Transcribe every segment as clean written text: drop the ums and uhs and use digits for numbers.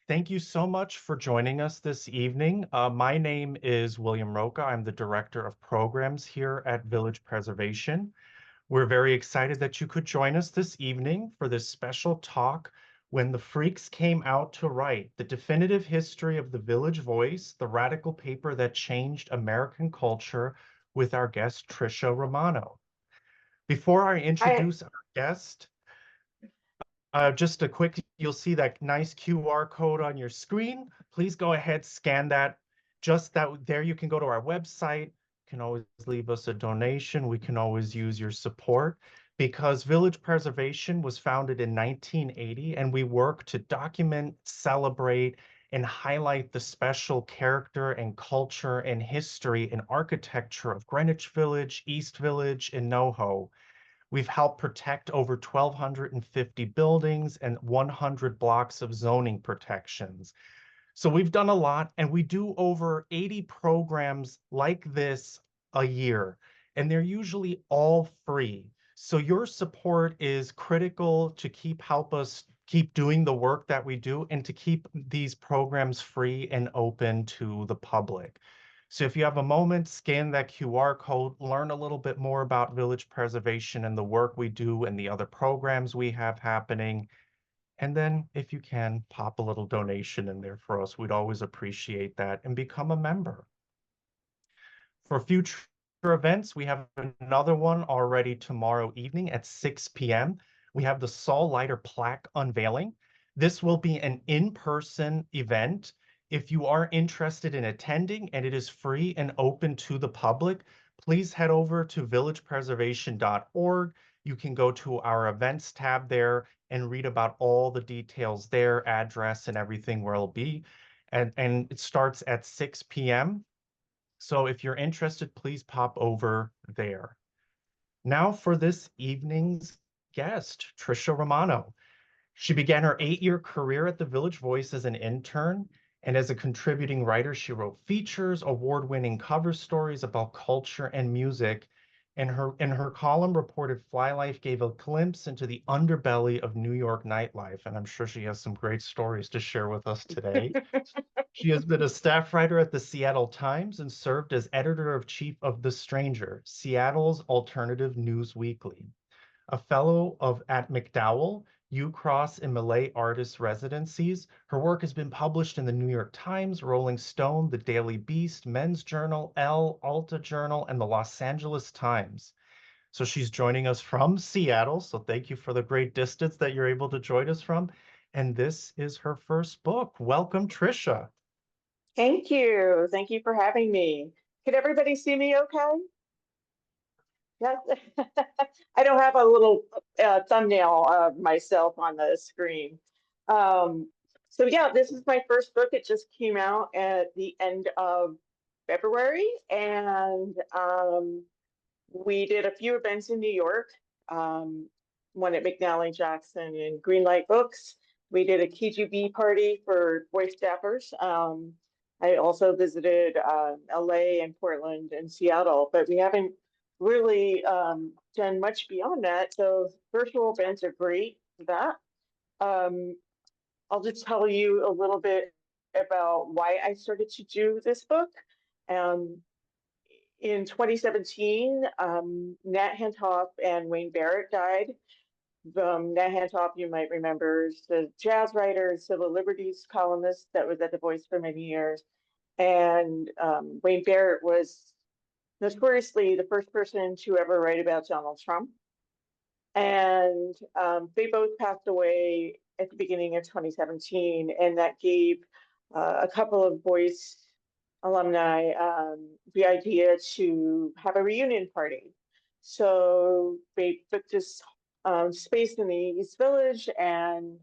Thank you so much for joining us this evening. My name is William Roca. I'm the Director of Programs here at Village Preservation. We're very excited that you could join us this evening for this special talk, When the Freaks Came Out to Write, the definitive history of the Village Voice, the radical paper that changed American culture, with our guest, Tricia Romano. Before I I introduce our guest, just a quick, you'll see that nice QR code on your screen. Please go ahead, scan that. Just that there you can go to our website. You can always leave us a donation. We can always use your support because Village Preservation was founded in 1980 and we work to document, celebrate, and highlight the special character and culture and history and architecture of Greenwich Village, East Village, and NoHo. We've helped protect over 1,250 buildings and 100 blocks of zoning protections. So we've done a lot, and we do over 80 programs like this a year, and they're usually all free. So your support is critical to help us keep doing the work that we do and to keep these programs free and open to the public. So if you have a moment, scan that QR code, learn a little bit more about village preservation and the work we do and the other programs we have happening. And then if you can, pop a little donation in there for us. We'd always appreciate that and become a member. For future events, we have another one already tomorrow evening at 6 p.m. We have the Saul Leiter plaque unveiling. This will be an in-person event. If you are interested in attending and it is free and open to the public, please head over to villagepreservation.org. You can go to our events tab there and read about all the details there, address and everything where it'll be. And it starts at 6 p.m. So if you're interested, please pop over there. Now for this evening's guest, Tricia Romano. She began her 8-year career at the Village Voice as an intern, and as a contributing writer, she wrote features, award-winning cover stories about culture and music. And her column reported Fly Life gave a glimpse into the underbelly of New York nightlife, and I'm sure she has some great stories to share with us today. She has been a staff writer at the Seattle Times and served as editor-in-chief of The Stranger, Seattle's alternative news weekly. A fellow at MacDowell, UCross, and Malay artist residencies, her work has been published in the New York Times, Rolling Stone, The Daily Beast, Men's Journal, Elle, Alta Journal, and the Los Angeles Times. So she's joining us from Seattle. So thank you for the great distance that you're able to join us from. And this is her first book. Welcome, Tricia. Thank you. Thank you for having me. Can everybody see me okay? Yes. I don't have a little thumbnail of myself on the screen. Um, so yeah, this is my first book. It just came out at the end of February, and we did a few events in New York, one at McNally Jackson and Greenlight Books. We did a KGB party for voice staffers. I also visited LA and Portland and Seattle, but we haven't really done much beyond that. So virtual events are great for that. Um, I'll just tell you a little bit about why I started to do this book. Um, in 2017, Nat Hentoff and Wayne Barrett died. Nat Hentoff, you might remember, is the jazz writer, civil liberties columnist that was at The Voice for many years. And Wayne Barrett was notoriously the first person to ever write about Donald Trump. And they both passed away at the beginning of 2017, and that gave a couple of Voice alumni the idea to have a reunion party. So they took this space in the East Village and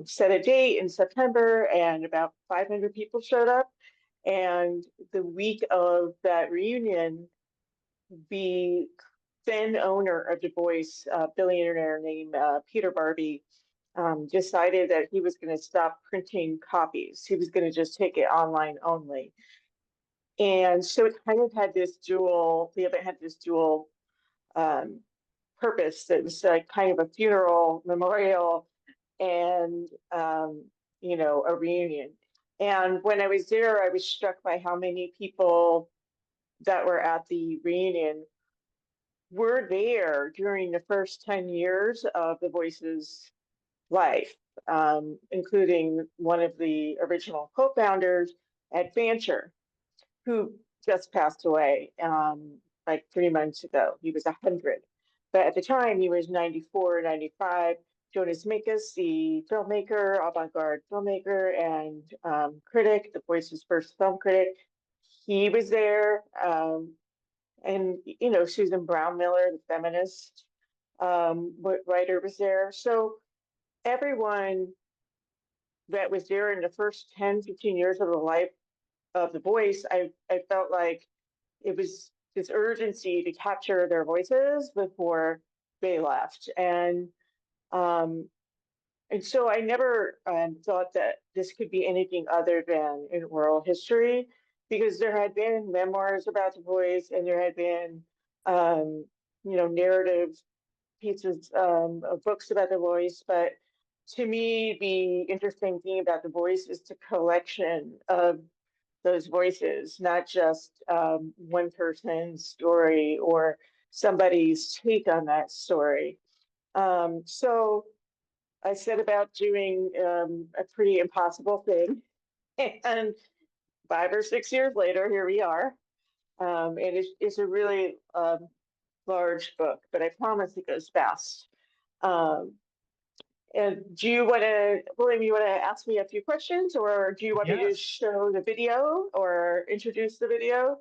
set a date in September, and about 500 people showed up. And the week of that reunion, the then owner of Du Bois, billionaire named Peter Barbie, decided that he was going to stop printing copies. He was going to just take it online only. And so it kind of had this dual, the event had this dual purpose. It was kind of a funeral memorial, and a reunion. And when I was there, I was struck by how many people that were at the reunion were there during the first 10 years of the Voice's life, including one of the original co-founders at Fancher, who just passed away like 3 months ago. He was 100. But at the time, he was 94, 95. Jonas Mekas, the filmmaker, avant-garde filmmaker, and critic, the Voice's first film critic, he was there. And, Susan Brownmiller, the feminist writer, was there. So everyone that was there in the first 10, 15 years of the life of the Voice, I felt like it was this urgency to capture their voices before they left. And so I never thought that this could be anything other than an oral history, because there had been memoirs about the Voice, and there had been, narrative pieces of books about the Voice. But to me, the interesting thing about the Voice is the collection of those voices, not just one person's story or somebody's take on that story. So I set about doing a pretty impossible thing. And 5 or 6 years later, here we are. And it's a really large book, but I promise it goes fast. And do you want to, William, you want to ask me a few questions, or do you want me to Yes. show the video or introduce the video?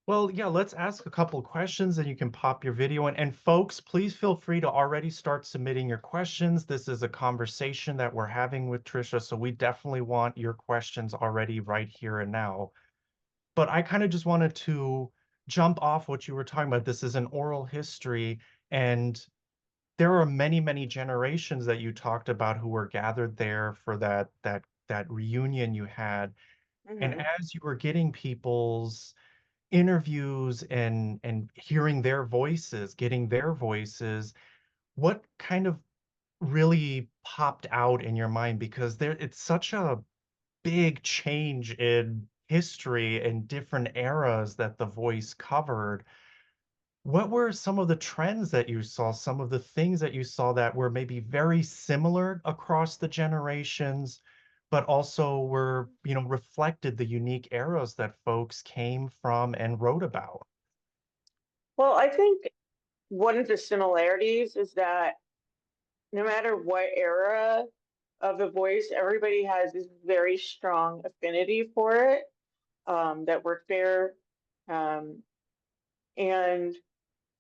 Well, yeah, let's ask a couple of questions and you can pop your video in. And folks, please feel free to already start submitting your questions. This is a conversation that we're having with Tricia, so we definitely want your questions already right here and now. But I kind of just wanted to jump off what you were talking about. This is an oral history, and there are many, many generations that you talked about who were gathered there for that reunion you had. And Mhm. as you were getting people's interviews and hearing their voices, getting their voices, what kind of really popped out in your mind? Because it's such a big change in history and different eras that the Voice covered. What were some of the trends that you saw, some of the things that you saw that were maybe very similar across the generations, but also were, reflected the unique eras that folks came from and wrote about? Well, I think one of the similarities is that no matter what era of the Voice, everybody has this very strong affinity for it, that worked there. Um, and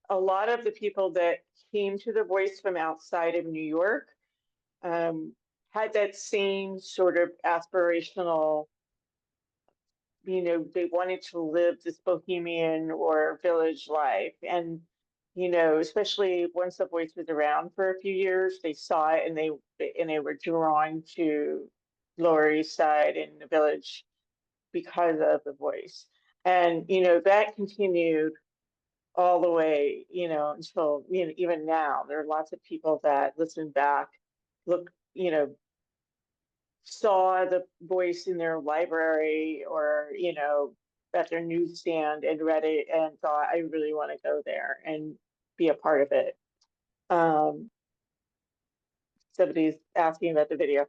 a lot of the people that came to the Voice from outside of New York um, had that same sort of aspirational, they wanted to live this bohemian or village life. And, especially once the Voice was around for a few years, they saw it, and they were drawn to Lower East Side and the village because of the Voice. And, that continued all the way, until, even now, there are lots of people that listen back, look, saw the Voice in their library or, at their newsstand and read it and thought, I really want to go there and be a part of it. Um, Somebody's asking about the video.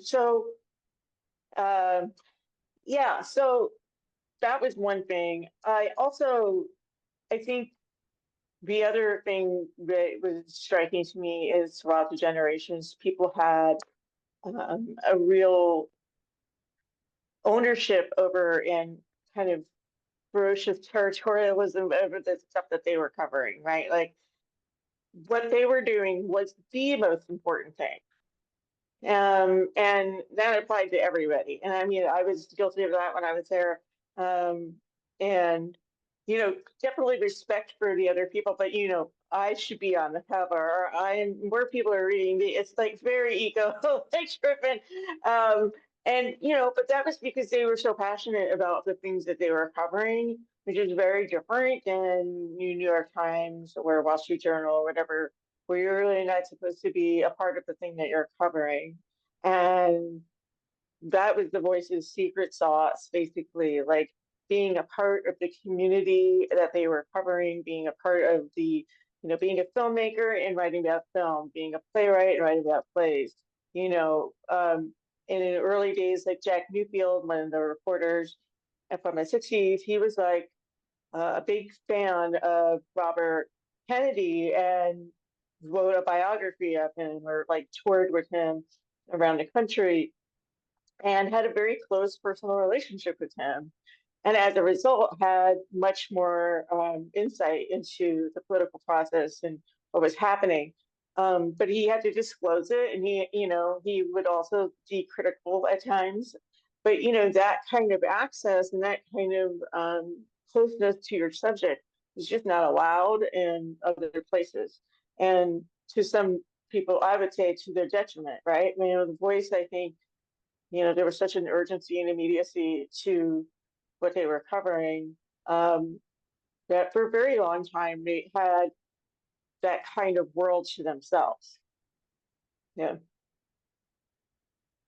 So, yeah, so that was one thing. I think the other thing that was striking to me is throughout the generations, people had a real ownership over and kind of ferocious territorialism over the stuff that they were covering, right? Like what they were doing was the most important thing. And that applied to everybody. And I mean, I was guilty of that when I was there. And, definitely respect for the other people, but, I should be on the cover, or more people are reading me. It's like very ego driven. And, but that was because they were so passionate about the things that they were covering, which is very different than New York Times or Wall Street Journal or whatever, where you're really not supposed to be a part of the thing that you're covering. And that was the Voice's secret sauce, basically, like being a part of the community that they were covering, being a part of the, being a filmmaker and writing about film, being a playwright and writing about plays. And in the early days, like Jack Newfield, one of the reporters from the 60s, he was like a big fan of Robert Kennedy and wrote a biography of him or like toured with him around the country and had a very close personal relationship with him. And as a result, had much more insight into the political process and what was happening. But he had to disclose it, and he would also be critical at times. But that kind of access and that kind of closeness to your subject is just not allowed in other places. And to some people, I would say to their detriment, right? The Voice, I think, there was such an urgency and immediacy to what they were covering, that for a very long time they had that kind of world to themselves. Yeah.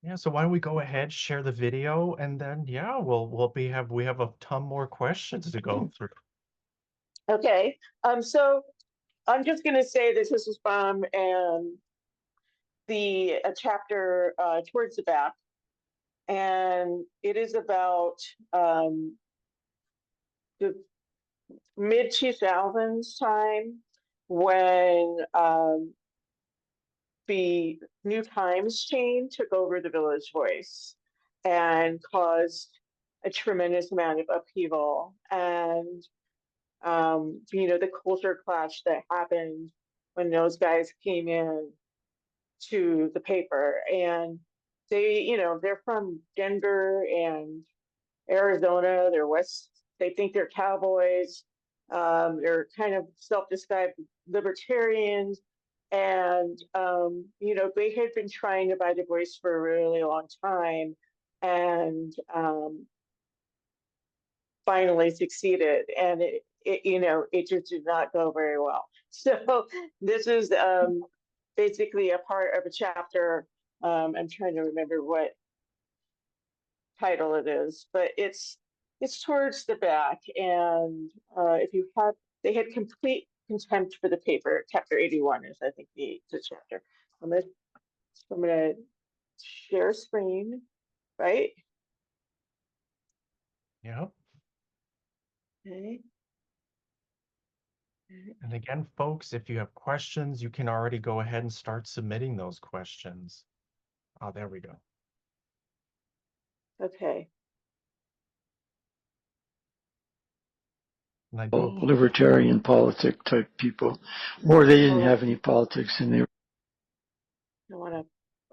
Yeah, so why don't we go ahead, share the video, and then yeah, we have a ton more questions to go through. Okay. So I'm just gonna say this is from the chapter towards the back, and it is about the mid 2000s time when the New Times chain took over the Village Voice and caused a tremendous amount of upheaval and the culture clash that happened when those guys came in to the paper. And they're from Denver and Arizona. They think they're cowboys. They're kind of self-described libertarians. And, they had been trying to buy the Voice for a really long time and finally succeeded. And it just did not go very well. So this is basically a part of a chapter. I'm trying to remember what title it is, but it's towards the back. And they had complete contempt for the paper. Chapter 81 is, I think, the chapter. I'm gonna share screen, right? Yeah. Okay. And again, folks, if you have questions, you can already go ahead and start submitting those questions. Oh, there we go. Okay. And I libertarian politic type people, or they didn't have any politics and they were. I'm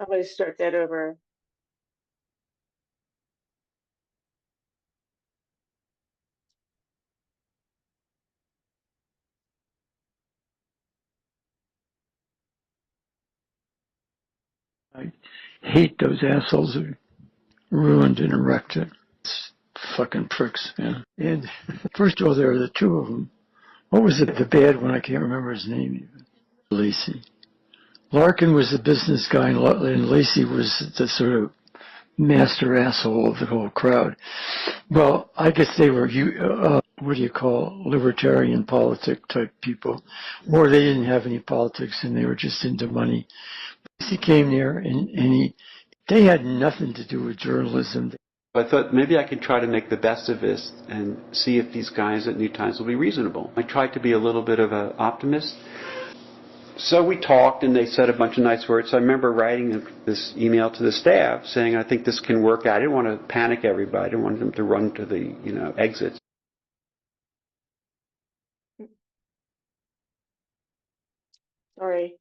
gonna start that over. I hate those assholes who ruined and erected. Fucking pricks, man. And first of all, there are the two of them. What was it, the bad one? I can't remember his name even. Lacey. Larkin was the business guy, and Lacey was the sort of master asshole of the whole crowd. Well, I guess they were, what do you call, libertarian politic type people, or they didn't have any politics and they were just into money. He came there and they had nothing to do with journalism. I thought maybe I could try to make the best of this and see if these guys at New Times will be reasonable. I tried to be a little bit of an optimist. So we talked and they said a bunch of nice words. So I remember writing this email to the staff saying, I think this can work out. I didn't want to panic everybody. I didn't want them to run to the exits. Sorry.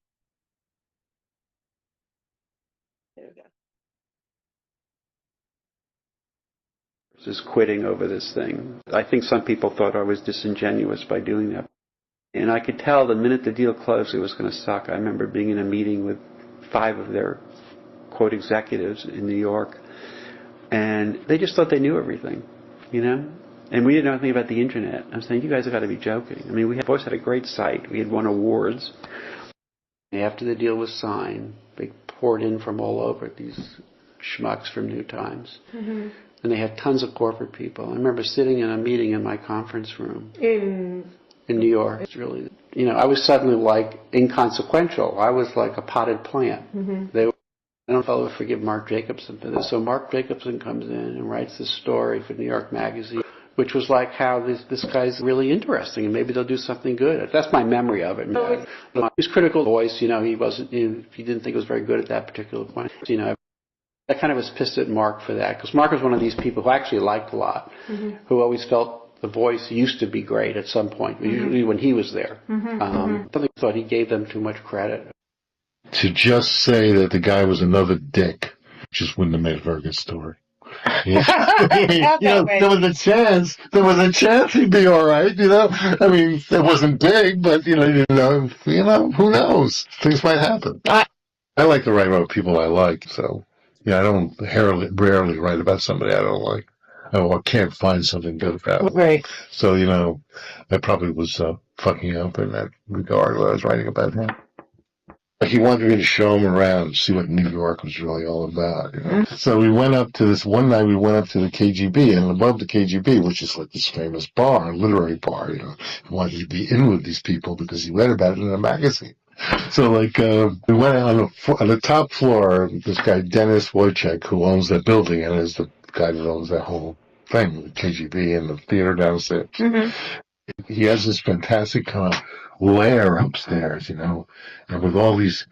There we go. Just quitting over this thing. I think some people thought I was disingenuous by doing that. And I could tell the minute the deal closed it was going to suck. I remember being in a meeting with 5 of their, quote, executives in New York. And they just thought they knew everything, And we didn't know anything about the internet. I'm saying, you guys have got to be joking. I mean, Voice had a great site. We had won awards. After the deal was signed, they poured in from all over these schmucks from New Times. Mm-hmm. And they had tons of corporate people. I remember sitting in a meeting in my conference room in New York. It's really, I was suddenly like inconsequential. I was like a potted plant. Mm-hmm. I don't know if I'll ever forgive Mark Jacobson for this. So Mark Jacobson comes in and writes this story for New York Magazine, which was like how this guy's really interesting and maybe they'll do something good. That's my memory of it. He was critical voice, he wasn't, he didn't think it was very good at that particular point. I kind of was pissed at Mark for that, because Mark was one of these people who I actually liked a lot, who always felt the voice used to be great at some point, usually when he was there. I thought he gave them too much credit. To just say that the guy was another dick just wouldn't have made a very good story. There was a chance he'd be all right, I mean, it wasn't big, but, you didn't know, who knows? Things might happen. I like to write about people I like, so, I don't rarely write about somebody I don't like. I can't find something good about. Right. So, I probably was fucking up in that regard when I was writing about him. He wanted me to show him around, see what New York was really all about. So we went up to this, one night we went up to the KGB, and above the KGB, which is like this famous bar, literary bar, he wanted to be in with these people because he read about it in a magazine. So we went on the top floor, this guy, Dennis Wojcik, who owns that building and is the guy that owns that whole thing, the KGB and the theater downstairs. He has this fantastic kind of lair upstairs, and with all these,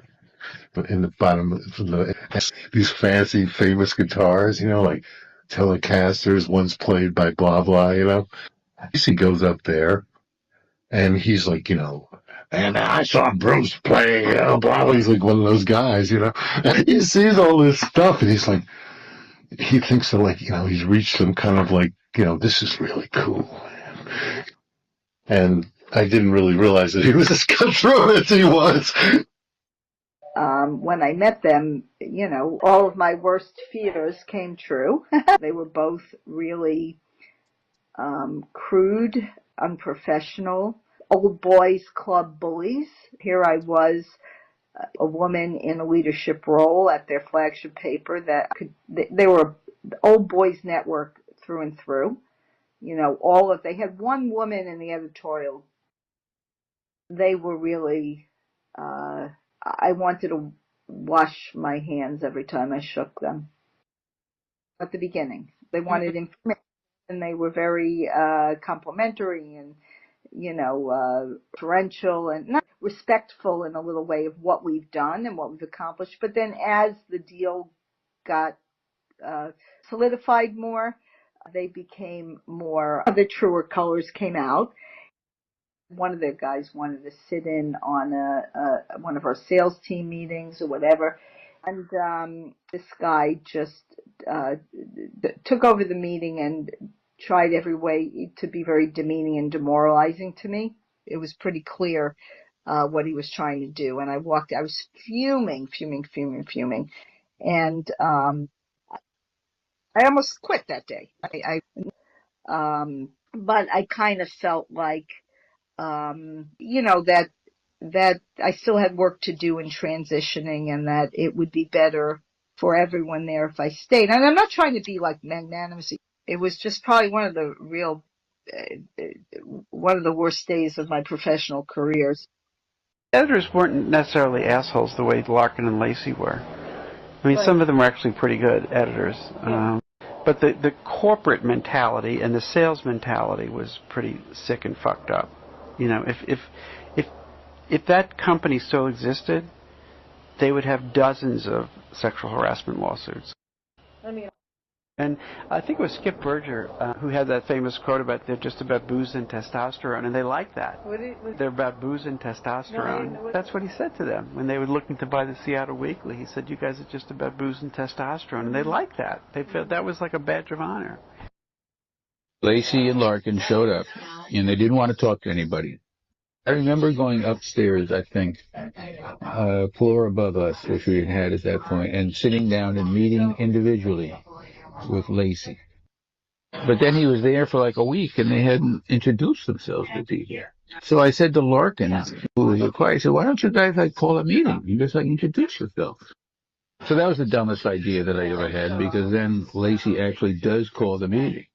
in the bottom, these fancy, famous guitars, like Telecasters, one's played by blah, blah, He goes up there, and he's like, and I saw Bruce playing, blah, blah. He's like one of those guys, And he sees all this stuff, and he's like, he thinks that, he's reached some kind of this is really cool. And I didn't really realize that he was as cutthroat as he was. When I met them, all of my worst fears came true. They were both really crude, unprofessional, old boys club bullies. Here I was, a woman in a leadership role at their flagship paper they were old boys network through and through. They had one woman in the editorial. They were really, I wanted to wash my hands every time I shook them. At the beginning, they wanted information, and they were very complimentary and, deferential and not respectful in a little way of what we've done and what we've accomplished. But then as the deal got solidified more, they became more, the truer colors came out. One of the guys wanted to sit in on one of our sales team meetings or whatever. And this guy just took over the meeting and tried every way to be very demeaning and demoralizing to me. It was pretty clear what he was trying to do. And I was fuming. And I almost quit that day. But I kind of felt like, that I still had work to do in transitioning, and that it would be better for everyone there if I stayed. And I'm not trying to be magnanimous. It was just probably one of the worst days of my professional careers. Editors weren't necessarily assholes the way Larkin and Lacey were. I mean, some of them were actually pretty good editors. Yeah. But the corporate mentality and the sales mentality was pretty sick and fucked up. If that company still existed, they would have dozens of sexual harassment lawsuits. And I think it was Skip Berger who had that famous quote about they're just about booze and testosterone, and they like that. They're about booze and testosterone. That's what he said to them when they were looking to buy the Seattle Weekly. He said, "You guys are just about booze and testosterone," and they liked that. They felt that was like a badge of honor. Lacey and Larkin showed up, and they didn't want to talk to anybody. I remember going upstairs, I think, floor above us, which we had at that point, and sitting down and meeting individually with Lacey. But then he was there for like a week, and they hadn't introduced themselves to people. So I said to Larkin, who was quiet, I said, "Why don't you guys call a meeting? You just introduce yourselves." So that was the dumbest idea that I ever had, because then Lacey actually does call the meeting.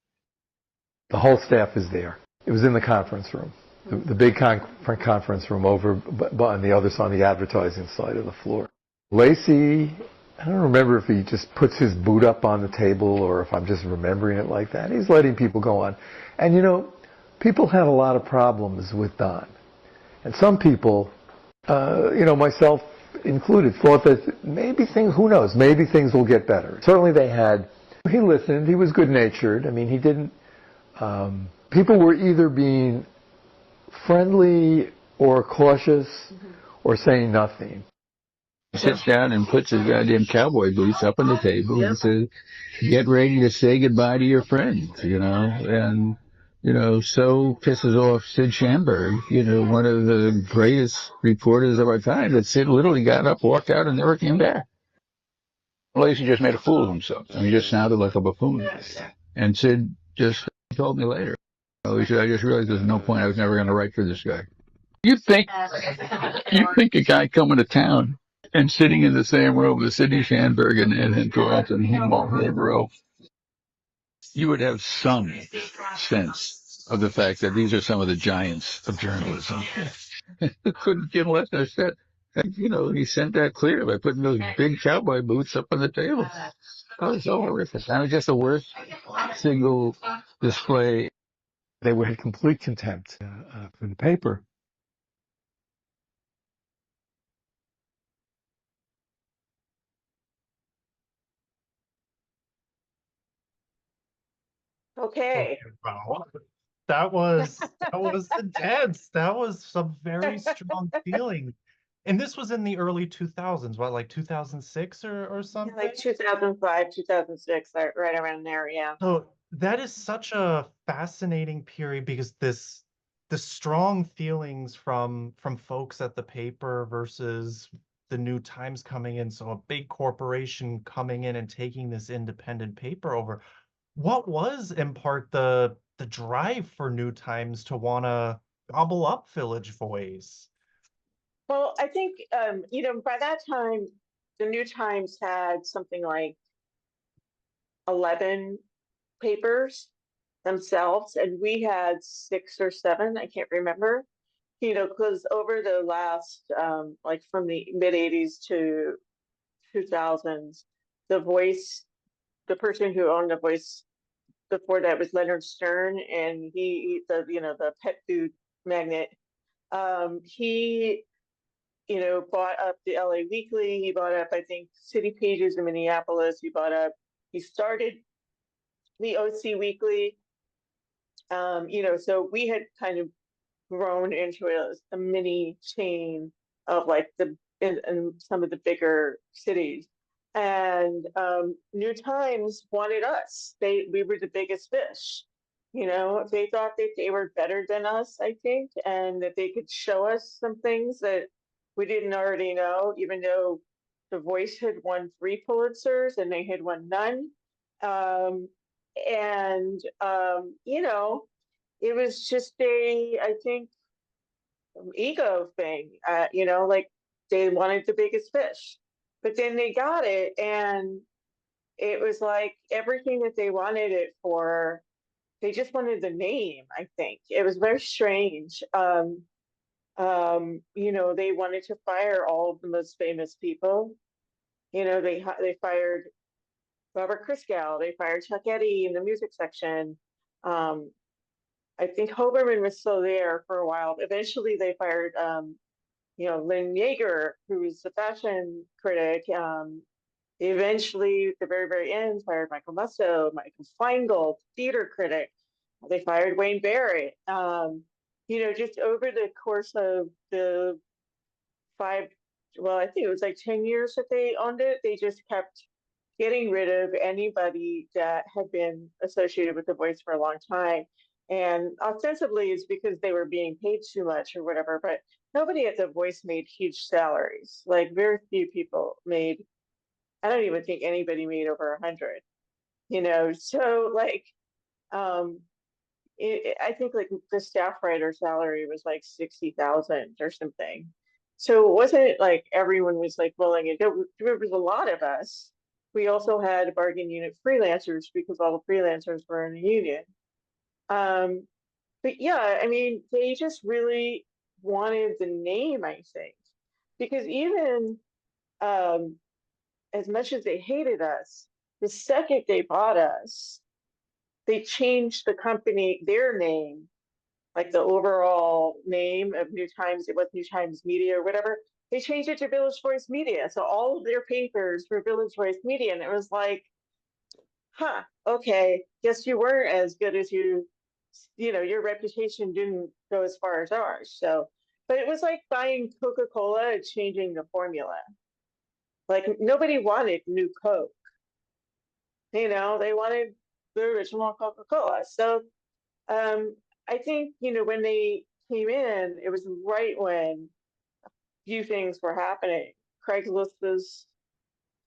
The whole staff is there. It was in the conference room, the big conference room over on the other side, on the advertising side of the floor. Lacey, I don't remember if he just puts his boot up on the table or if I'm just remembering it like that. He's letting people go on. And you know, people had a lot of problems with Don. And some people, you know, myself included, thought that maybe things, who knows, maybe things will get better. Certainly they had. He listened. He was good-natured. I mean, he didn't, people were either being friendly or cautious or saying nothing. He sits down and puts his goddamn cowboy boots up on the table and says, get ready to say goodbye to your friends, you know, and, you know, so pisses off Sid Sheinberg, you know, one of the greatest reporters of our time, that Sid literally got up, walked out, and never came back. Lacey just made a fool of himself. I mean, he just sounded like a buffoon. And Sid just told me later, oh, he said, I just realized there's no point, I was never going to write for this guy. You think a guy coming to town and sitting in the same room with Sidney Sheinberg and Colson Whitehead, you would have some sense of the fact that these are some of the giants of journalism. Couldn't get less than that. You know, he sent that clear by putting those big cowboy boots up on the table. Oh, it's so horrific. That was just the worst single display. They had complete contempt for the paper. Okay. Wow. That was intense. That was some very strong feeling. And this was in the early 2000s, what, like 2006 or something? Like 2005, 2006, right around there, yeah. So that is such a fascinating period, because the strong feelings from folks at the paper versus the New Times coming in, so a big corporation coming in and taking this independent paper over. What was in part the drive for New Times to want to gobble up Village Voice? Well, I think, you know, by that time, the New Times had something like 11 papers themselves, and we had 6 or 7, I can't remember, you know, because over the last, like from the mid 80s to 2000s, the Voice, the person who owned the Voice before that was Leonard Stern, and he, the, you know, the pet food magnate, he, you know, bought up the LA Weekly. He bought up, I think, City Pages in Minneapolis. He started the OC Weekly. You know, so we had kind of grown into a mini chain of like in some of the bigger cities. And New Times wanted us. We were the biggest fish. You know, they thought that they were better than us, I think, and that they could show us some things that we didn't already know, even though The Voice had won 3 Pulitzers and they had won none. You know, it was just I think, ego thing. You know, like they wanted the biggest fish, but then they got it, and it was like everything that they wanted it for. They just wanted the name. I think it was very strange. You know, they wanted to fire all of the most famous people. You know, they fired Robert Christgau. They fired Chuck Eddy in the music section. I think Hoberman was still there for a while. Eventually, they fired, you know, Lynn Yeager, who was the fashion critic. Eventually, at the very, very end, fired Michael Musto, Michael Feingold, theater critic. They fired Wayne Barrett. You know, just over the course of the 5, well, I think it was like 10 years that they owned it, they just kept getting rid of anybody that had been associated with The Voice for a long time. And ostensibly it's because they were being paid too much or whatever, but nobody at The Voice made huge salaries. Like very few people made, I don't even think anybody made over 100, you know? So like, I think like the staff writer salary was like 60,000 or something. So it wasn't like everyone was like willing to do. There was a lot of us. We also had bargain unit freelancers because all the freelancers were in a union. But yeah, I mean, they just really wanted the name, I think, because even as much as they hated us, the second they bought us, they changed the company, their name, like the overall name of New Times. It was New Times Media or whatever. They changed it to Village Voice Media. So all of their papers were Village Voice Media. And it was like, huh, okay, guess you weren't as good as your reputation didn't go as far as ours. So, but it was like buying Coca-Cola and changing the formula. Like nobody wanted new Coke. They wanted the original Coca-Cola. So I think, when they came in, it was right when few things were happening. Craigslist was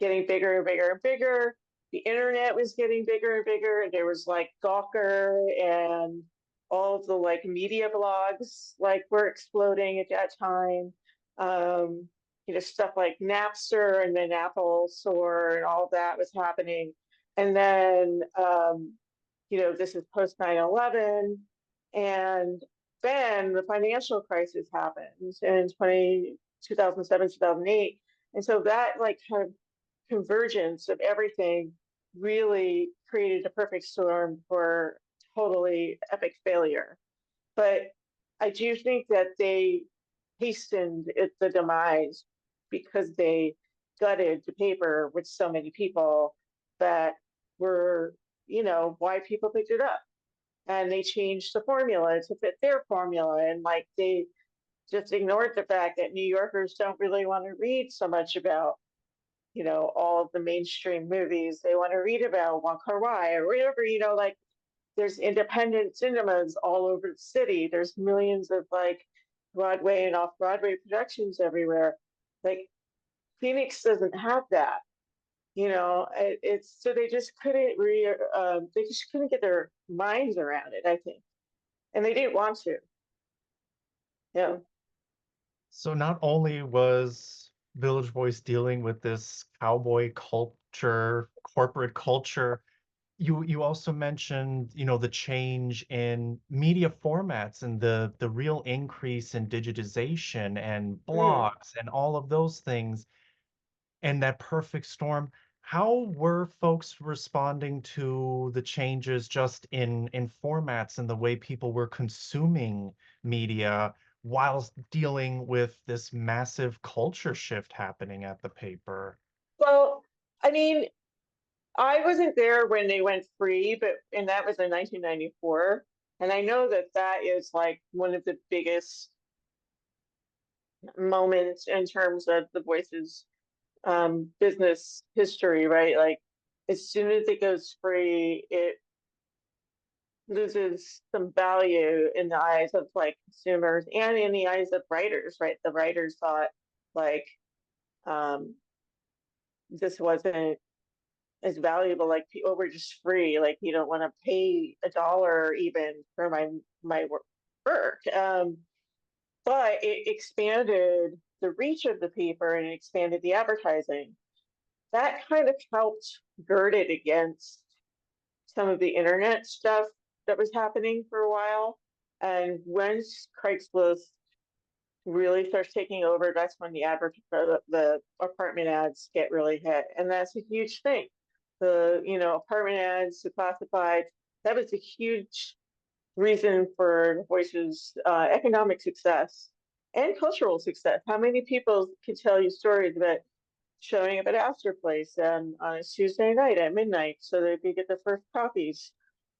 getting bigger and bigger and bigger. The internet was getting bigger and bigger. And there was like Gawker and all of the like media blogs like were exploding at that time. Stuff like Napster and then Apple Store and all that was happening. And then, this is post 9/11. And then the financial crisis happened in 2007, 2008. And so that like kind of convergence of everything really created a perfect storm for totally epic failure. But I do think that they hastened the demise because they gutted the paper with so many people that were, why people picked it up. And they changed the formula to fit their formula. And like they just ignored the fact that New Yorkers don't really want to read so much about, all of the mainstream movies. They want to read about Wong Kar-wai or whatever, like there's independent cinemas all over the city. There's millions of like Broadway and off-Broadway productions everywhere. Like Phoenix doesn't have that. It's so they just couldn't get their minds around it, I think, and they didn't want to. Yeah. So not only was Village Voice dealing with this cowboy culture, corporate culture, you also mentioned, the change in media formats and the real increase in digitization and blogs and all of those things and that perfect storm. How were folks responding to the changes just in formats and the way people were consuming media whilst dealing with this massive culture shift happening at the paper? Well, I mean, I wasn't there when they went free, and that was in 1994. And I know that is like one of the biggest moments in terms of the Voice's business history, right? Like as soon as it goes free, it loses some value in the eyes of like consumers and in the eyes of writers, right? The writers thought like this wasn't as valuable, like people were just free, like you don't want to pay $1 even for my work. But it expanded the reach of the paper and it expanded the advertising. That kind of helped gird it against some of the internet stuff that was happening for a while. And once Craigslist really starts taking over, that's when the apartment ads get really hit. And that's a huge thing. The apartment ads, the classifieds, that was a huge reason for the Voice's economic success and cultural success. How many people can tell you stories about showing up at Astor Place on a Tuesday night at midnight so they could get the first copies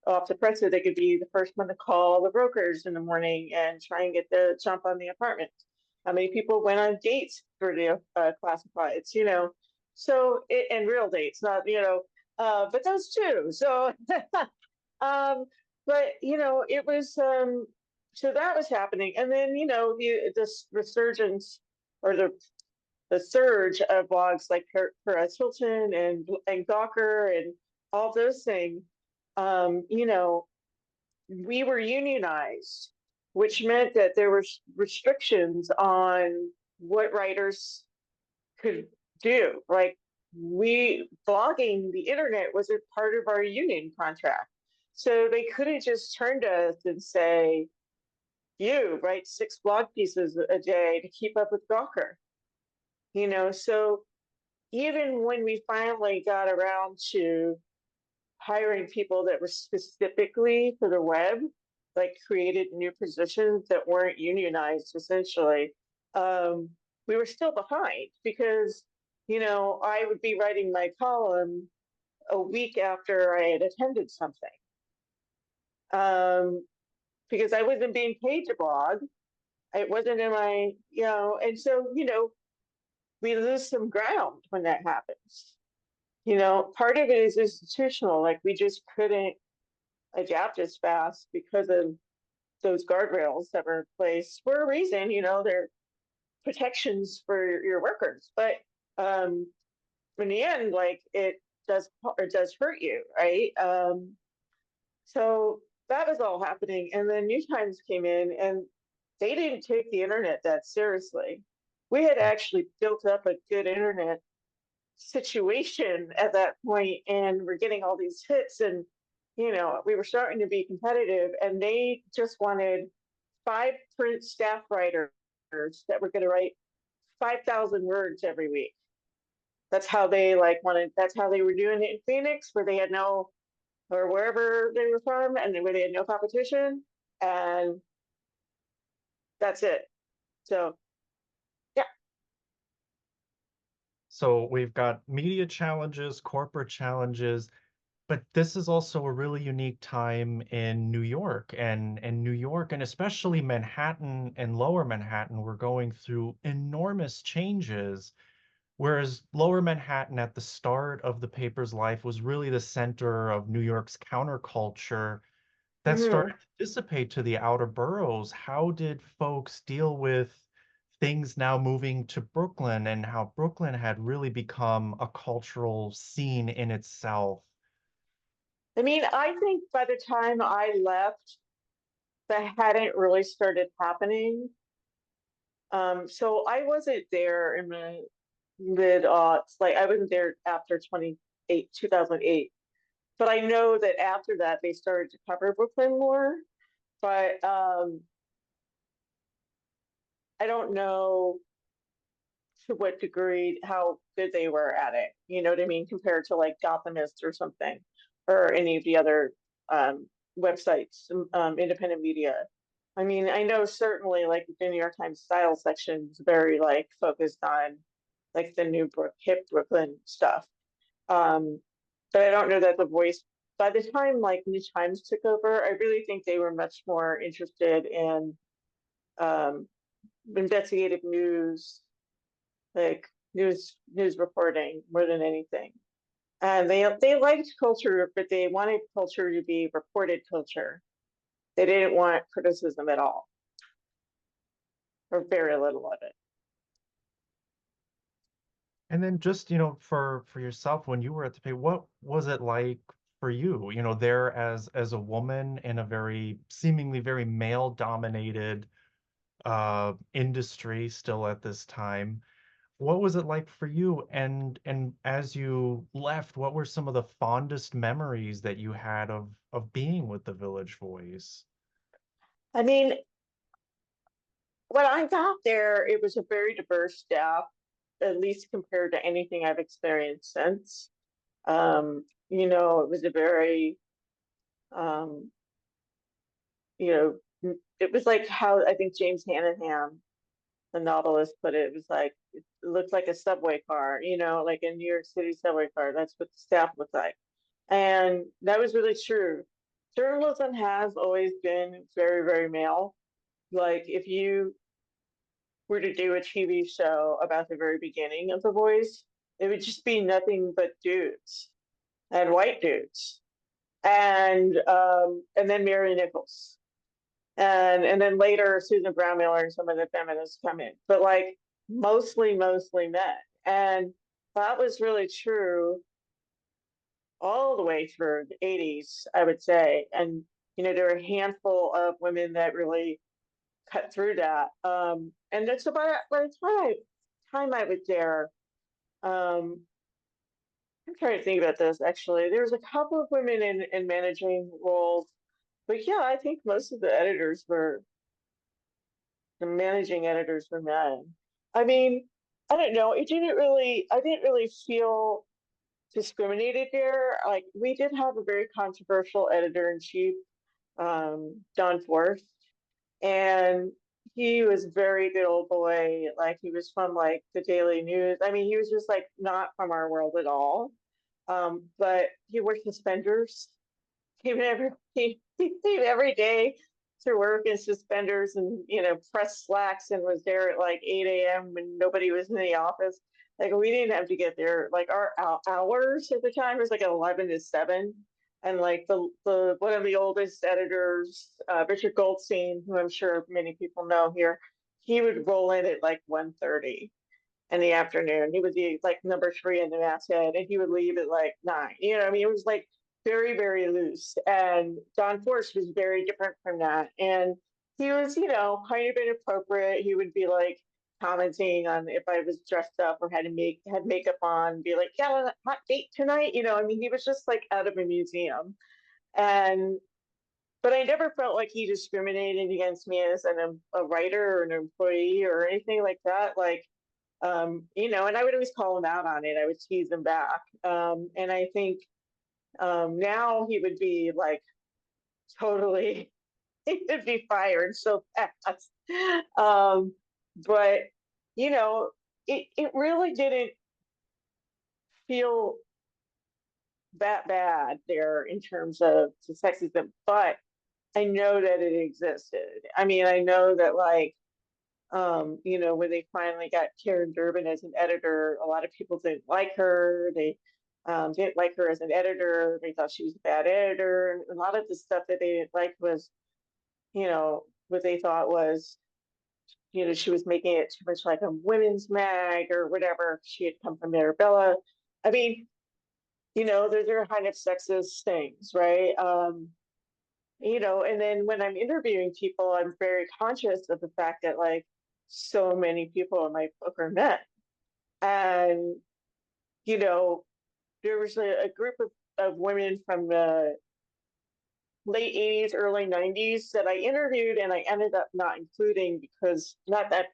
off the press, so they could be the first one to call the brokers in the morning and try and get the jump on the apartment? How many people went on dates for the classifieds, so and real dates, not, but those too. So but it was so that was happening, and then this resurgence or the surge of blogs like Perez Hilton and Gawker and all those things. We were unionized, which meant that there were restrictions on what writers could do. Like blogging the internet was a part of our union contract. So they couldn't just turn to us and say, you write 6 blog pieces a day to keep up with Gawker. So even when we finally got around to hiring people that were specifically for the web, like created new positions that weren't unionized, essentially, we were still behind because, I would be writing my column a week after I had attended something. Because I wasn't being paid to blog. It wasn't in my, and so, we lose some ground when that happens. Part of it is institutional, like we just couldn't adapt as fast because of those guardrails that were in place for a reason. They're protections for your workers, but in the end, like it does hurt you, right? So that was all happening, and then New Times came in, and they didn't take the internet that seriously. We had actually built up a good internet situation at that point, and we're getting all these hits, and we were starting to be competitive, and they just wanted 5 print staff writers that were going to write 5,000 words every week. That's how they that's how they were doing it in Phoenix, where they had no, or wherever they were from, and where they had no competition, and that's it. So yeah. So we've got media challenges, corporate challenges, but this is also a really unique time in New York, and New York, and especially Manhattan and Lower Manhattan, we're going through enormous changes. Whereas Lower Manhattan at the start of the paper's life was really the center of New York's counterculture that Mhm. started to dissipate to the outer boroughs. How did folks deal with things now moving to Brooklyn, and how Brooklyn had really become a cultural scene in itself? I mean, I think by the time I left, that hadn't really started happening. So I wasn't there in the mid aughts. Like I wasn't there after 2008. But I know that after that they started to cover Brooklyn more. But I don't know to what degree how good they were at it. You know what I mean? Compared to like Gothamist or something, or any of the other websites, independent media. I mean, I know certainly like the New York Times style section is very like focused on like the new hip Brooklyn stuff. Um, but I don't know that the Voice, by the time like New Times took over, I really think they were much more interested in um, investigative news, like news reporting more than anything. And they liked culture, but they wanted culture to be reported culture. They didn't want criticism at all, or very little of it. And then just, for yourself, when you were at the paper, what was it like for you, there as a woman in a very seemingly very male dominated industry still at this time? What was it like for you? And as you left, what were some of the fondest memories that you had of being with the Village Voice? I mean, when I got there, it was a very diverse staff, at least compared to anything I've experienced since. It was a very, um, it was like how I think James Hannaham, the novelist, put it. It was like, it looked like a subway car, like a New York City subway car. That's what the staff looked like. And that was really true. Journalism has always been very, very male. Like if you were to do a TV show about the very beginning of The Voice, it would just be nothing but dudes and white dudes, and then Mary Nichols, and then later Susan Brownmiller and some of the feminists come in, but like mostly men, and that was really true all the way through the 80s, I would say. And there were a handful of women that really cut through that. And that's about by the time I was there. I'm trying to think about this actually. There's a couple of women in managing roles, but yeah, I think most of the managing editors were men. I mean, I don't know. I didn't really feel discriminated there. Like we did have a very controversial editor in chief, Don Forst, and he was a very good old boy. Like he was from like the Daily News. I mean, he was just like not from our world at all. But he wore suspenders. He came every day to work in suspenders and press slacks and was there at like 8 a.m. when nobody was in the office. Like we didn't have to get there. Like our hours at the time was like 11 to 7. And like the one of the oldest editors, Richard Goldstein, who I'm sure many people know here, he would roll in at like 1:30 in the afternoon. He would be like number 3 in the masthead, and he would leave at like 9. I mean, it was like very, very loose. And Don Forst was very different from that. And he was, kind of inappropriate. He would be like commenting on if I was dressed up or had makeup on, be like, yeah, hot date tonight. I mean, he was just like out of a museum. And but I never felt like he discriminated against me as a writer or an employee or anything like that. Like, and I would always call him out on it. I would tease him back. And I think now he would be like totally, he would be fired so fast. But, it really didn't feel that bad there in terms of the sexism, but I know that it existed. I mean, I know that like, when they finally got Karen Durbin as an editor, a lot of people didn't like her. They didn't like her as an editor. They thought she was a bad editor. And a lot of the stuff that they didn't like was, what they thought was, she was making it too much like a women's mag or whatever. She had come from Arabella. I mean, those are kind of sexist things, right? And then when I'm interviewing people, I'm very conscious of the fact that like so many people in my book are men. And, there was a group of women from the late 80s, early 90s that I interviewed and I ended up not including because not that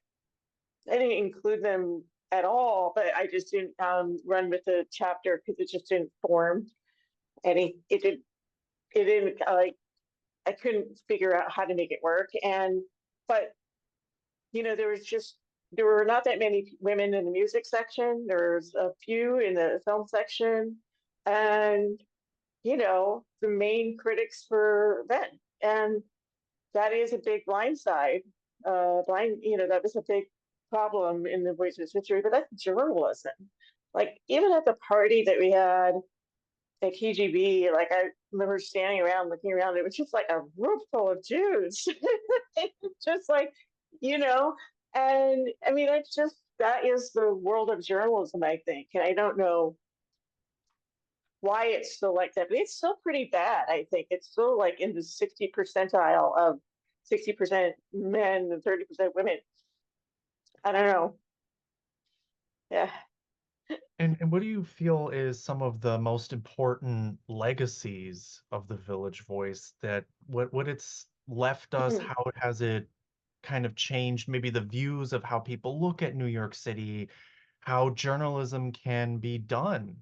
I didn't include them at all, but I just didn't run with the chapter because it just didn't form any, it didn't like, I couldn't figure out how to make it work. But there were not that many women in the music section. There's a few in the film section, and the main critics were men, and that is a big blind side. That was a big problem in the Voices history, but that's journalism. Like even at the party that we had at KGB, like I remember standing around, looking around, it was just like a room full of Jews. Just like, and I mean, that is the world of journalism, I think. And I don't know why it's still like that, but it's still pretty bad, I think. It's still like in the 60 percentile of 60% men and 30% women. I don't know. Yeah. And what do you feel is some of the most important legacies of the Village Voice, that what it's left us, how has it kind of changed maybe the views of how people look at New York City, how journalism can be done?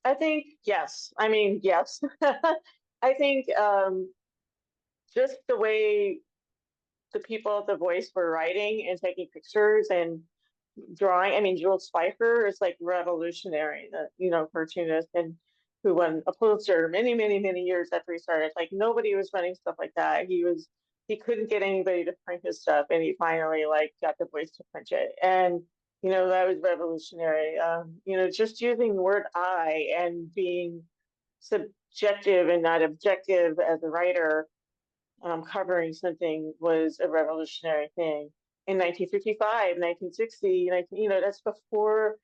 I think yes. I mean, yes. I think just the way the people at the Voice were writing and taking pictures and drawing. I mean, Jules Pfeiffer is like revolutionary, the cartoonist, and who won a Pulitzer many, many, many years after he started. Like nobody was running stuff like that. He couldn't get anybody to print his stuff, and he finally like got the Voice to print it, and that was revolutionary. Just using the word "I" and being subjective and not objective as a writer, covering something was a revolutionary thing. In 1955, 1960, that's before,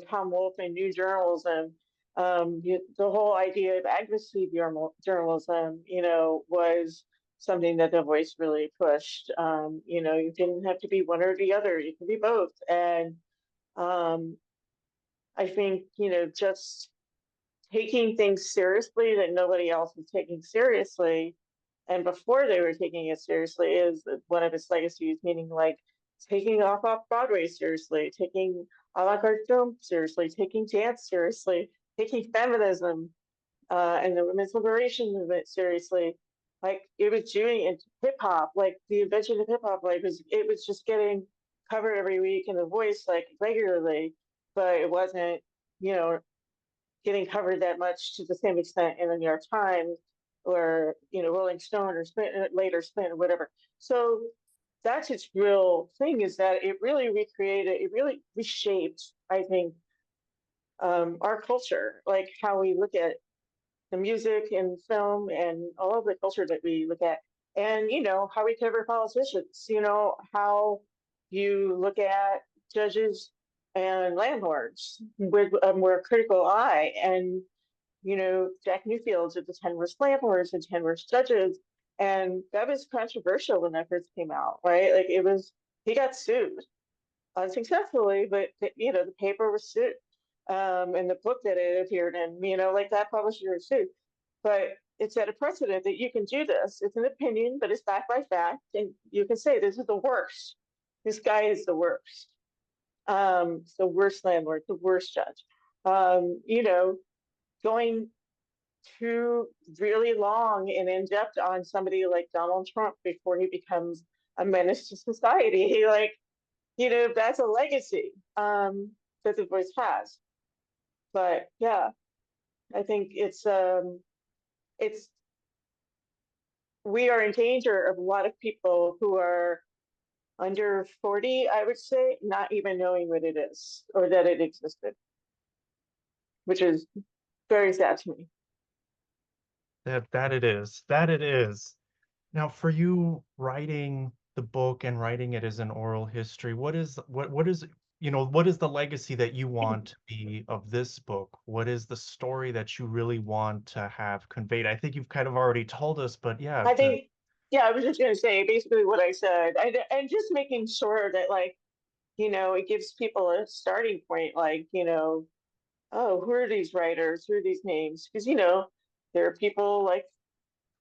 Tom Wolfe and New Journalism. The whole idea of advocacy journalism, was something that The Voice really pushed. You know, you didn't have to be one or the other, you could be both. And I think, you know, just taking things seriously that nobody else was taking seriously, and before they were taking it seriously, is one of its legacies, meaning like taking off Broadway seriously, taking avant-garde film seriously, taking dance seriously, taking feminism and the women's liberation movement seriously. Like it was doing into hip hop, like the invention of hip hop, like it was just getting covered every week in The Voice, like regularly, but it wasn't, you know, getting covered that much to the same extent in the New York Times or, you know, Rolling Stone or later Spin or whatever. So that's its real thing, is that it really recreated, it really reshaped, I think, our culture, like how we look at the music and film and all of the culture that we look at, and you know how we cover politicians, you know how you look at judges and landlords with a more critical eye, and you know Jack Newfield did the 10 worst landlords and 10 worst judges, and that was controversial when that first came out, right? Like it was, he got sued unsuccessfully, but you know the paper was sued, and the book that it appeared in, you know, like that publisher was sued. But it set a precedent that you can do this. It's an opinion, but it's backed by fact, and you can say this is the worst. This guy is the worst. The worst landlord, the worst judge. You know, going too really long and in depth on somebody like Donald Trump before he becomes a menace to society, like, you know, that's a legacy that The Voice has. But yeah, I think it's we are in danger of a lot of people who are under 40, I would say, not even knowing what it is or that it existed, which is very sad to me. That it is. That it is. Now, for you writing the book and writing it as an oral history, what is you know, what is the legacy that you want to be of this book? What is the story that you really want to have conveyed? I think you've kind of already told us, but yeah, I think, yeah, I was just going to say basically what I said, and just making sure that, like, you know, it gives people a starting point, like, you know, oh, who are these writers? Who are these names? Because, you know, there are people like,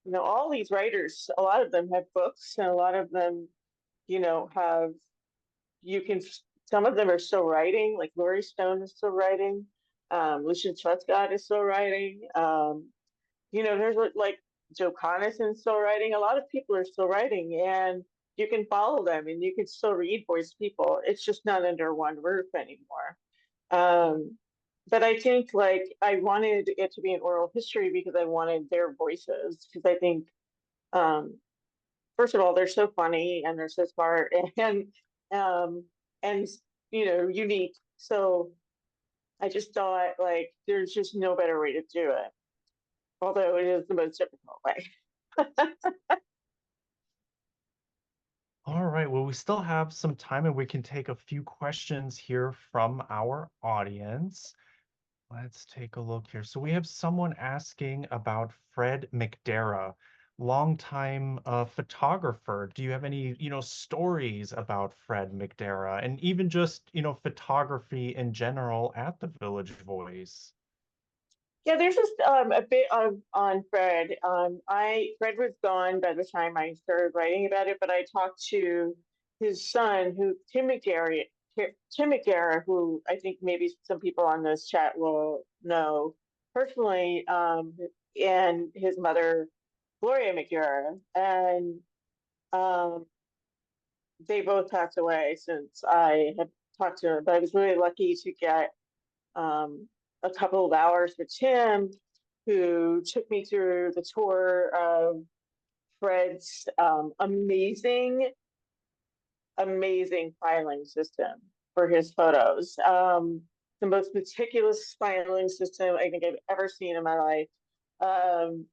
you know, all these writers, a lot of them have books, and a lot of them, you know, have, you can, some of them are still writing, like Laurie Stone is still writing, Lucian Truscott is still writing, you know, there's like Joe Coniston still writing. A lot of people are still writing, and you can follow them and you can still read Voice people. It's just not under one roof anymore. But I think like I wanted it to be an oral history because I wanted their voices, because I think first of all they're so funny and they're so smart um and you know unique. So I just thought like there's just no better way to do it, although it is the most difficult way. all right. Well, we still have some time and we can take a few questions here from our audience. Let's take a look here. So we have someone asking about Fred McDarrah, longtime photographer. Do you have any, you know, stories about Fred McDarrah and even just, you know, photography in general at the Village Voice? Yeah, there's just a bit of on Fred. Fred was gone by the time I started writing about it, but I talked to his son, who Tim McDarrah, who I think maybe some people on this chat will know personally, and his mother, Gloria McDarrah, and um, they both passed away since I had talked to him. But I was really lucky to get a couple of hours with Tim, who took me through the tour of Fred's amazing filing system for his photos. The most meticulous filing system I think I've ever seen in my life. And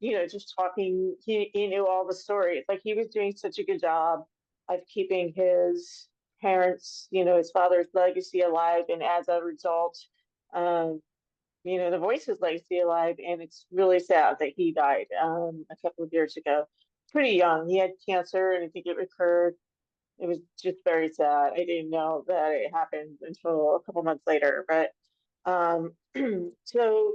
you know, just talking, he knew all the stories. Like he was doing such a good job of keeping his parents, you know, his father's legacy alive, and as a result, um, you know, The Voice's legacy alive. And it's really sad that he died a couple of years ago. pretty young. He had cancer, and I think it recurred. It was just very sad. I didn't know that it happened until a couple months later. But so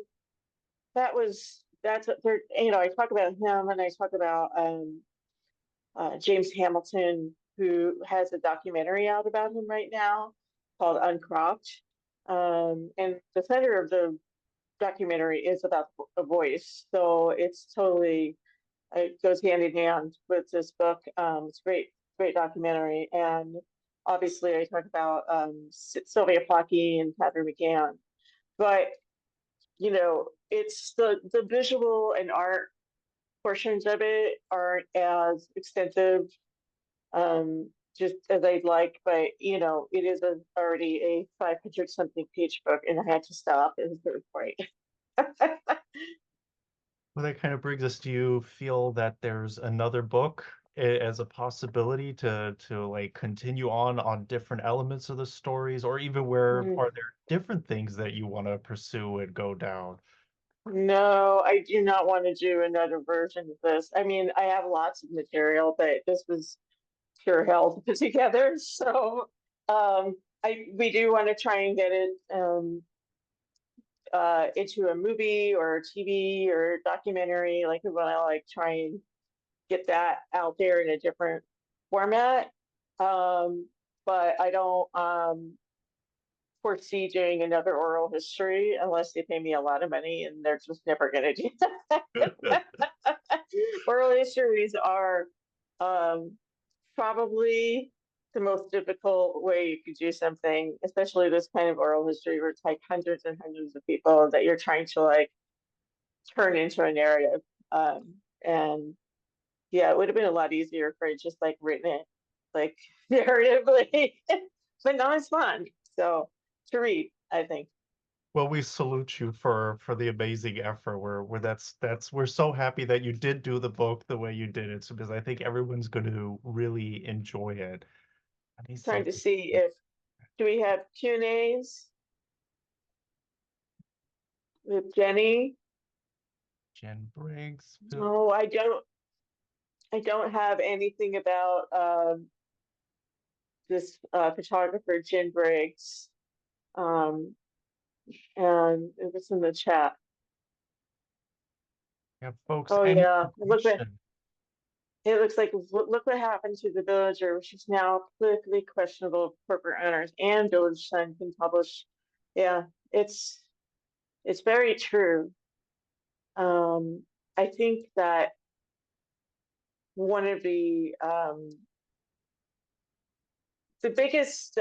that's what I talk about him, and I talk about James Hamilton, who has a documentary out about him right now called Uncropped. And the center of the documentary is about a voice. So it's totally, it goes hand in hand with this book. It's great documentary. And obviously I talk about Sylvia Plackey and Catherine McGann. But, it's the visual and art portions of it aren't as extensive just as I'd like, but it is already a 500 something page book, and I had to stop at the third point. Well, that kind of brings us, do you feel that there's another book as a possibility to like continue on different elements of the stories, or even where are there different things that you want to pursue and go down? No, I do not want to do another version of this. I mean, I have lots of material, but this was pure hell to put together. So we do want to try and get it into a movie or TV or documentary. Like we want to try and get that out there in a different format. But I don't foresee doing another oral history unless they pay me a lot of money, and they're just never going to do that. Oral histories are probably the most difficult way you could do something, especially this kind of oral history where it's like hundreds and hundreds of people that you're trying to turn into a narrative. And yeah, it would have been a lot easier for it just written it narratively, but now it's fun. So to read, I think. Well, we salute you for the amazing effort. We're so happy that you did do the book the way you did it, because I think everyone's going to really enjoy it. Trying to see do we have Q&As with Jenny? Jen Briggs. No, I don't have anything about this photographer, Jen Briggs. And it was in the chat. Yeah, folks. Oh yeah, it looks like look what happened to the villager. She's now politically questionable corporate owners and Village Sun can publish. Yeah, it's very true. I think that one of the biggest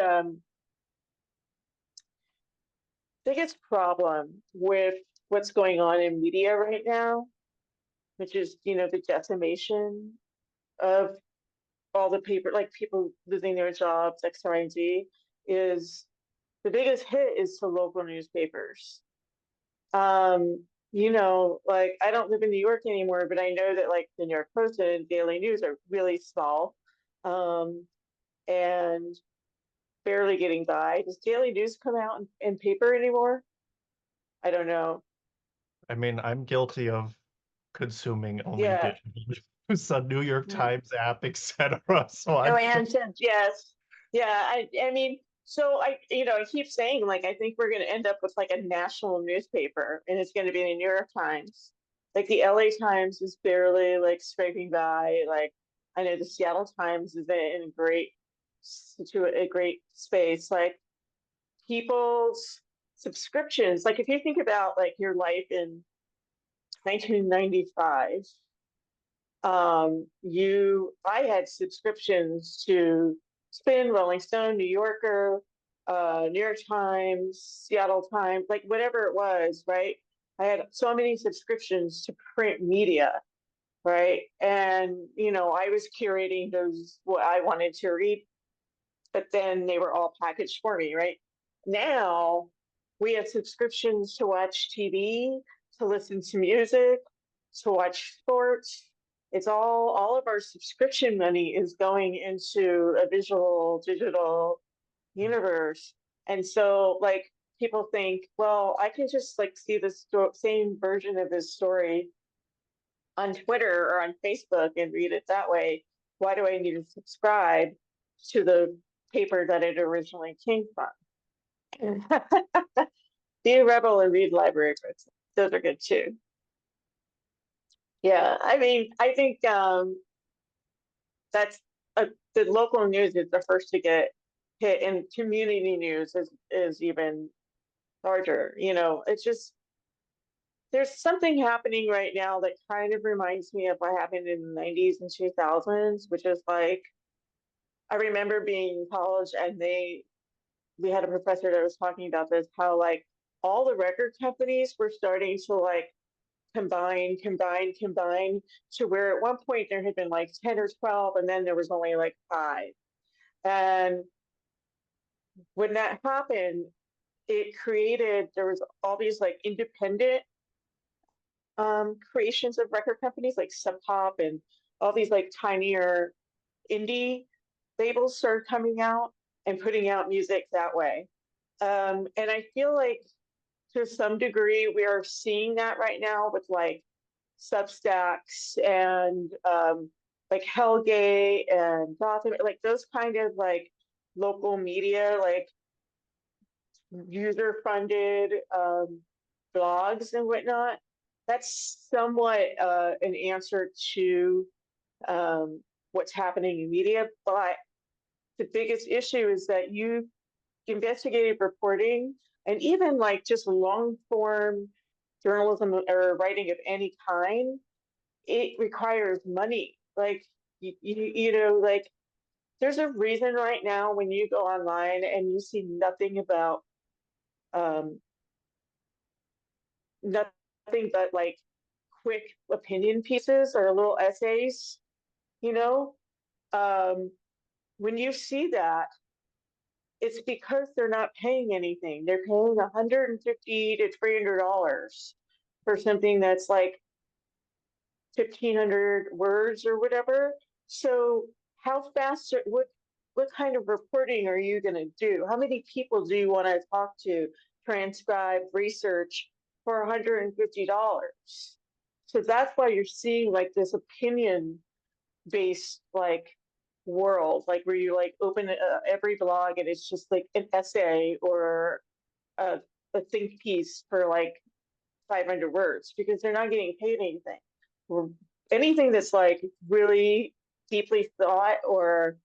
problem with what's going on in media right now, which is the decimation of all the people losing their jobs, X, Y, and Z, is the biggest hit is to local newspapers. I don't live in New York anymore, but I know that the New York Post and Daily News are really small, and barely getting by. Does Daily News come out in paper anymore? I don't know. I mean, I'm guilty of consuming only Yeah. digital news on New York Times app, etc. So yes. Yeah, I mean, so I keep saying I think we're going to end up with a national newspaper, and it's going to be the New York Times. The LA Times is barely scraping by. I know the Seattle Times is in a great space. People's subscriptions, if you think about your life in 1995, I had subscriptions to Spin, Rolling Stone, New Yorker, New York Times, Seattle Times, whatever it was, right? I had so many subscriptions to print media, right? And I was curating what I wanted to read, but then they were all packaged for me, right? Now we have subscriptions to watch TV, to listen to music, to watch sports. It's all of our subscription money is going into a visual digital universe. And so people think, well, I can just see the same version of this story on Twitter or on Facebook and read it that way, why do I need to subscribe to the paper that it originally came from? Be a rebel and read library books. Those are good too. Yeah, I mean, I think that's the local news is the first to get hit, and community news is even larger. You know, it's just there's something happening right now that kind of reminds me of what happened in the 90s and 2000s, which is like I remember being in college and we had a professor that was talking about this, how like all the record companies were starting to like combine to where at one point there had been like 10 or 12 and then there was only like 5. And when that happened, there was all these like independent creations of record companies like Sub Pop and all these like tinier indie labels started coming out and putting out music that way. And I feel like to some degree we are seeing that right now with like Substacks and like Hellgate and Gotham, like those kind of like local media, like user-funded blogs and whatnot. That's somewhat an answer to what's happening in media, but the biggest issue is that investigative reporting and even like just long form journalism or writing of any kind, it requires money. Like you know, like there's a reason right now when you go online and you see nothing about nothing but like quick opinion pieces or little essays, you know, when you see that, it's because they're not paying anything. They're paying $150 to $300 for something that's like 1,500 words or whatever. So how fast, what kind of reporting are you going to do? How many people do you want to talk to, transcribe, research for $150? So that's why you're seeing like this opinion based like world, like where you like open every blog and it's just like an essay or a think piece for like 500 words because they're not getting paid anything. Or anything that's like really deeply thought or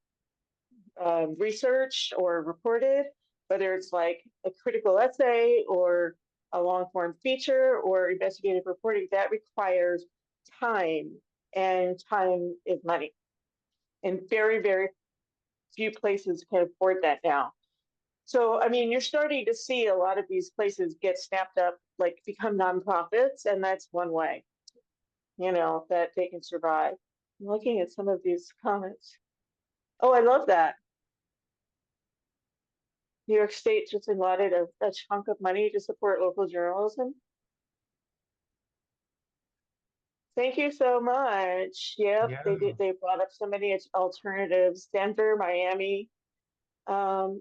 researched or reported, whether it's like a critical essay or a long form feature or investigative reporting, that requires time, and time is money. And very, very few places can afford that now. So, I mean, you're starting to see a lot of these places get snapped up, like become nonprofits, and that's one way, you know, that they can survive. I'm looking at some of these comments. Oh, I love that. New York State just allotted a chunk of money to support local journalism. Thank you so much. Yep, Yeah. they did. They brought up so many alternatives. Denver, Miami. Oh,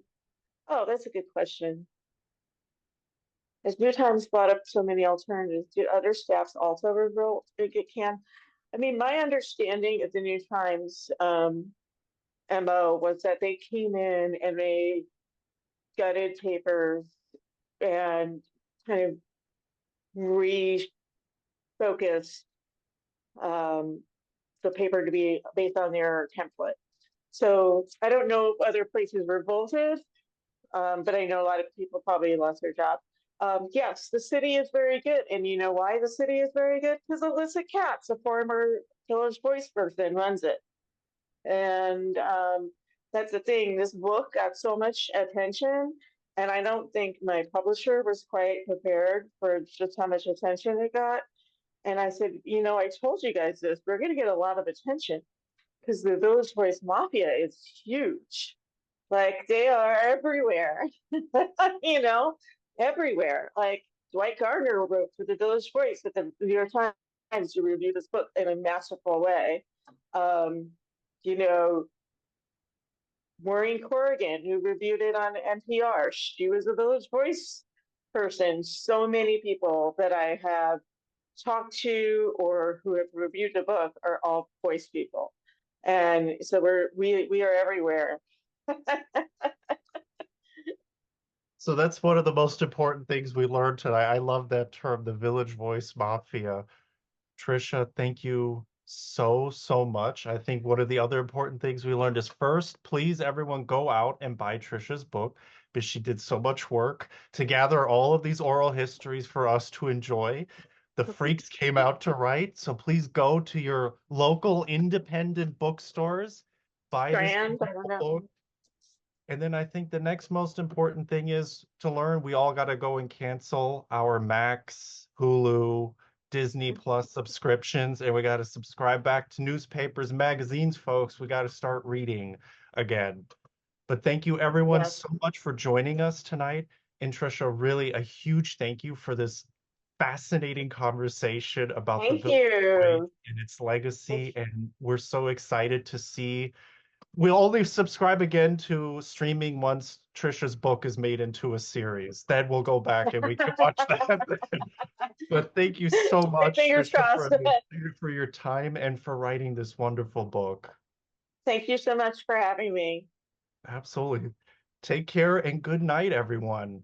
that's a good question. As New Times brought up so many alternatives, did other staffs also revolt? It can. I mean, my understanding of the New Times MO was that they came in and they gutted papers and kind of refocused the paper to be based on their template. So I don't know if other places revolted, but I know a lot of people probably lost their job. Yes, the city is very good. And you know why the city is very good? Because Alyssa Katz, a former Village Voice person, runs it. And that's the thing. This book got so much attention, and I don't think my publisher was quite prepared for just how much attention it got. And I said, you know, I told you guys this, we're going to get a lot of attention because the Village Voice Mafia is huge. Like they are everywhere, you know, everywhere. Like Dwight Gardner wrote for the Village Voice at the New York Times to review this book in a masterful way. You know, Maureen Corrigan, who reviewed it on NPR, she was a Village Voice person. So many people that I have talked to or who have reviewed the book are all voice people. And so we are everywhere. So that's one of the most important things we learned tonight. I love that term, the Village Voice Mafia. Tricia, thank you so much. I think one of the other important things we learned is first, please everyone go out and buy Tricia's book because she did so much work to gather all of these oral histories for us to enjoy. The freaks came out to write, so please go to your local independent bookstores, buy this Strand, I don't know. book. And then I think the next most important thing is to learn we all got to go and cancel our Max, Hulu, Disney Plus subscriptions, and we got to subscribe back to newspapers, magazines, folks. We got to start reading again. But thank you everyone Yes. so much for joining us tonight. And Tricia, really a huge thank you for this fascinating conversation about the Thank Village Voice you. and its legacy. And we're so excited to see. We'll only subscribe again to streaming once Tricia's book is made into a series. Then we'll go back and we can watch that. But thank you so much, Fingers Tricia, crossed. for your time and for writing this wonderful book. Thank you so much for having me. Absolutely. Take care and good night, everyone.